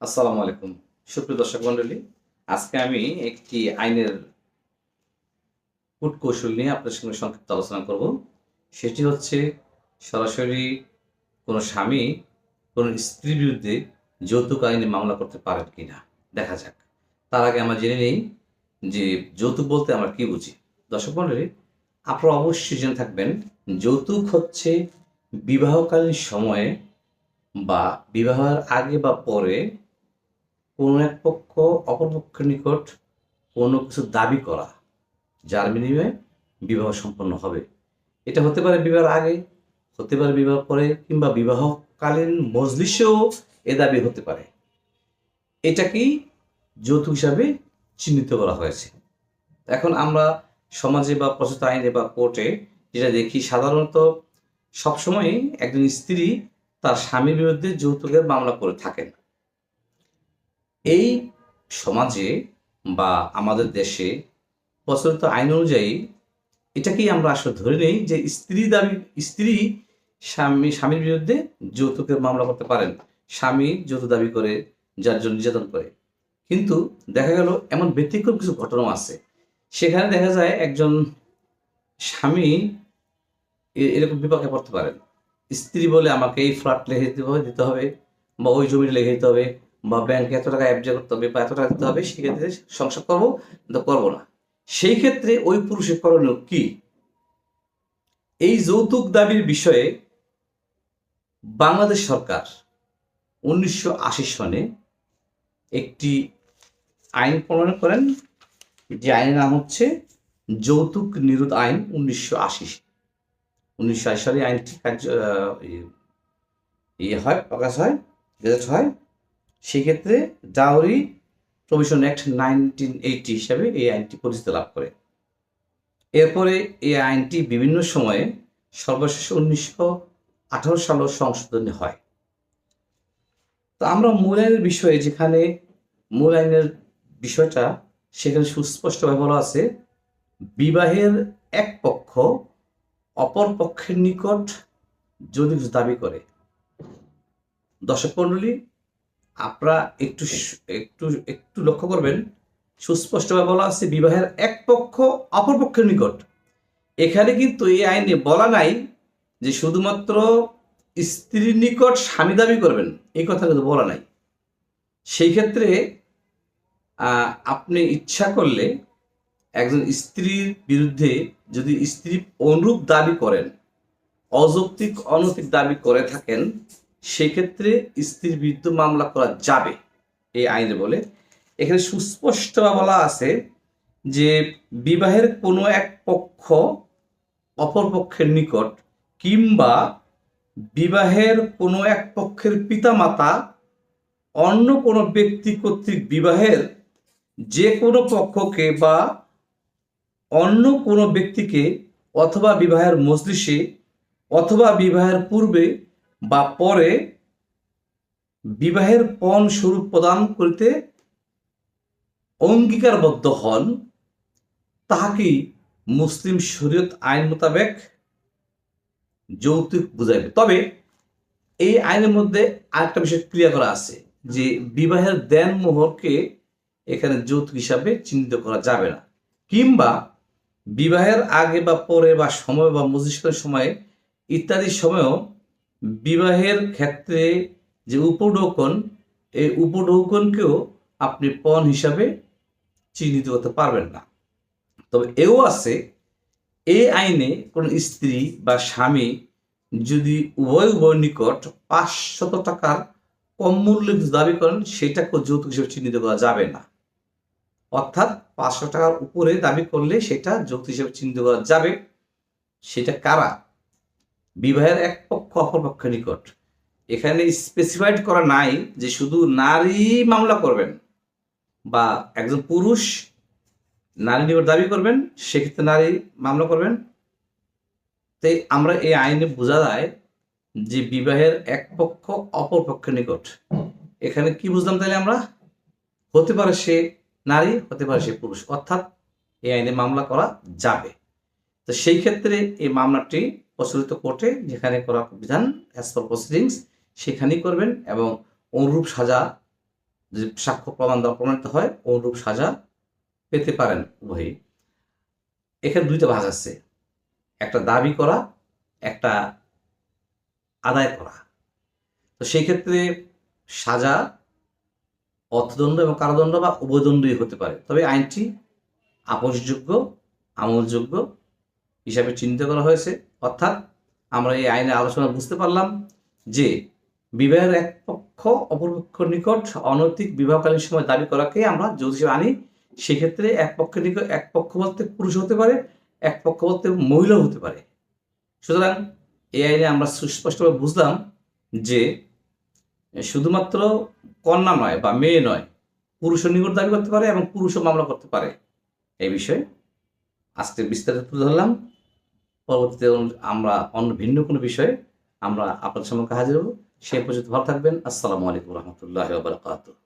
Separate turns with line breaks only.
আসসালামু আলাইকুম। সুপ্রিয় দর্শক মণ্ডলী, আজকে আমি একটি আইনের কূটকৌশল নিয়ে আপনার সঙ্গে সংক্ষিপ্ত আলোচনা করব। সেটি হচ্ছে সরাসরি কোনো স্বামী কোনো স্ত্রীর বিরুদ্ধে যৌতুক আইনে মামলা করতে পারেন কিনা দেখা যাক। তার আগে আমরা জেনে নেই যে যৌতুক বলতে আমরা কি বুঝি। দর্শক মণ্ডলী, আপনারা অবশ্যই জেনে থাকবেন যৌতুক হচ্ছে বিবাহকালীন সময়ে বা বিবাহের আগে বা পরে কোনো এক পক্ষ অপর পক্ষের নিকট কোনো কিছু দাবি করা, যার বিনিময়ে বিবাহ সম্পন্ন হবে। এটা হতে পারে বিবাহের আগে, হতে পারে বিবাহ পরে, কিংবা বিবাহকালীন মজলিসেও এ দাবি হতে পারে। এটাকেই যৌতুক হিসাবে চিহ্নিত করা হয়েছে। এখন আমরা সমাজে বা প্রচলিত আইনে বা কোর্টে যেটা দেখি, সাধারণত সবসময়ই একজন স্ত্রী তার স্বামীর বিরুদ্ধে যৌতুকের মামলা করে থাকেন। এই সমাজে বা আমাদের দেশে প্রচলিত আইন অনুযায়ী এটাকেই আমরা আসলে ধরে নেই যে স্ত্রী স্বামীর বিরুদ্ধে যৌতুকের মামলা করতে পারেন। স্বামী যৌতুক দাবি করে, যার জন্য নির্যাতন করে। কিন্তু দেখা গেল এমন ব্যতিক্রম কিছু ঘটনাও আছে। সেখানে দেখা যায় একজন স্বামী এরকম বিপাকে পড়তে পারেন। স্ত্রী বলে আমাকে এই ফ্ল্যাট দিতে হবে, বা ওই জমিটা লিখে দিতে হবে, বা ব্যাংকে এত টাকা অ্যাবজা করতে হবে, বা এত টাকা দিতে হবে, সেক্ষেত্রে সংসার করবো, কিন্তু করবো না। সেই ক্ষেত্রে ওই পুরুষের করণীয় কি? এই যৌতুক দাবির বিষয়ে বাংলাদেশ সরকার 1980 সনে একটি আইন প্রণয়ন করেন, যে আইনের নাম হচ্ছে যৌতুক নিরোধ আইন 1980। 1980 সালে আইনটি প্রকাশ হয়, গেজেট হয়। সেক্ষেত্রে ডাউরি প্রভিশন অ্যাক্ট 1980 হিসাবে এই আইনটি পরিচিতি লাভ করে। এরপরে এই আইনটি বিভিন্ন সময়ে সর্বশেষ 1918 সালের সংশোধনী হয়। তো আমরা মূল আইনের বিষয়ে, যেখানে মূল আইনের বিষয়টা সেখানে সুস্পষ্টভাবে বলা আছে, বিবাহের এক পক্ষ অপর পক্ষের নিকট যদি কিছু দাবি করে। দর্শক মণ্ডলী, আপনারা একটু একটু একটু লক্ষ্য করবেন, সুস্পষ্টভাবে বলা আছে বিবাহের এক পক্ষ অপর পক্ষের নিকট। এখানে কিন্তু এই আইনে বলা নাই যে শুধুমাত্র স্ত্রীর নিকট স্বামী দাবি করবেন, এই কথা কিন্তু বলা নাই। সেই ক্ষেত্রে আপনি ইচ্ছা করলে একজন স্ত্রীর বিরুদ্ধে যদি স্ত্রী অনুরূপ দাবি করেন, অযৌক্তিক অনৈতিক দাবি করে থাকেন, সেক্ষেত্রে স্ত্রীর বিরুদ্ধে মামলা করা যাবে এই আইনে বলে। এখানে সুস্পষ্টভাবে বলা আছে যে বিবাহের কোনো এক পক্ষ অপর পক্ষের নিকট, কিংবা বিবাহের কোনো এক পক্ষের পিতামাতা অন্য কোনো ব্যক্তি কর্তৃক বিবাহের যে কোনো পক্ষকে বা অন্য কোনো ব্যক্তিকে, অথবা বিবাহের মজলিসে, অথবা বিবাহের পূর্বে বা পরে বিবাহের পণ স্বরূপ প্রদান করিতে অঙ্গীকারবদ্ধ হন, তাহাকেই মুসলিম শরীয়ত আইন মোতাবেক যৌতুক বুঝাইবে। তবে এই আইনের মধ্যে আরেকটা বিষয় ক্লিয়ার করা আছে, যে বিবাহের দেন মোহরকে এখানে যৌতুক হিসাবে চিহ্নিত করা যাবে না, কিংবা বিবাহের আগে বা পরে বা সময় বা মজলিসের সময় ইত্যাদি সময়ও বিবাহের ক্ষেত্রে যে উপঢৌকন, এই উপঢৌকনকেও আপনি পণ হিসাবে চিহ্নিত করতে পারবেন না। তবে এও আছে, এই আইনে কোন স্ত্রী বা স্বামী যদি উভয় নিকট 500 টাকার কম মূল্যে দাবি করেন, সেটাকেও যৌতুক হিসেবে চিহ্নিত করা যাবে না। অর্থাৎ 500 টাকার উপরে দাবি করলে সেটা যৌতুক হিসেবে চিহ্নিত করা যাবে। সেটা কারা? বিবাহের এক পক্ষ অপর পক্ষের নিকট। এখানে স্পেসিফাইড করা নাই যে শুধু নারী মামলা করবেন, বা একজন পুরুষ নারী নিকট দাবি করবেন, সেক্ষেত্রে নারী মামলা করবেন। তাই আমরা এই আইনে বোঝা যায় যে বিবাহের এক পক্ষ অপর পক্ষের নিকট। এখানে কি বুঝলাম তাহলে আমরা? হতে পারে সে নারী, হতে পারে সে পুরুষ, অর্থাৎ এই আইনে মামলা করা যাবে। তো সেই ক্ষেত্রে এই মামলাটি প্রচলিত কোর্টে যেখানে করার বিধান, অ্যাজ পার প্রসিডিংস, সেখানেই করবেন, এবং অনুরূপ সাজা যদি সাক্ষ্য প্রমাণ দ্বারা প্রমাণিত হয় অনুরূপ সাজা পেতে পারেন উভয়ই। এখানে দুইটা ভাগ আছে, একটা দাবি করা, একটা আদায় করা। তো সেই ক্ষেত্রে সাজা অর্থদণ্ড এবং কারাদণ্ড বা উভয়দণ্ডই হতে পারে, তবে আইনটি আপোষযোগ্য, আমলযোগ্য হিসাবে চিহ্নিত করা হয়েছে। অর্থাৎ আমরা এই আইনের আলোচনা বুঝতে পারলাম যে বিবাহের এক পক্ষ অপরপক্ষের নিকট অনৈতিক বিবাহকালীন সময় দাবি করাকে আমরা যৌতুক হিসেবে আনি। সেক্ষেত্রে এক পক্ষের নিকট, এক পক্ষ বলতে পুরুষ হতে পারে, এক পক্ষ বলতে মহিলাও হতে পারে। সুতরাং এই আইনে আমরা সুস্পষ্টভাবে বুঝলাম যে শুধুমাত্র কন্যা নয় বা মেয়ে নয়, পুরুষের নিকট দাবি করতে পারে এবং পুরুষও মামলা করতে পারে। এই বিষয়ে আজকে বিস্তারিত তুলে ধরলাম। পরবর্তীতে আমরা অন্য ভিন্ন কোনো বিষয়ে আমরা আপনাদের সম্মুখে হাজির হব। সে পর্যন্ত ভালো থাকবেন। আসসালামু আলাইকুম রহমতুল্লাহ বারাকাতুহু।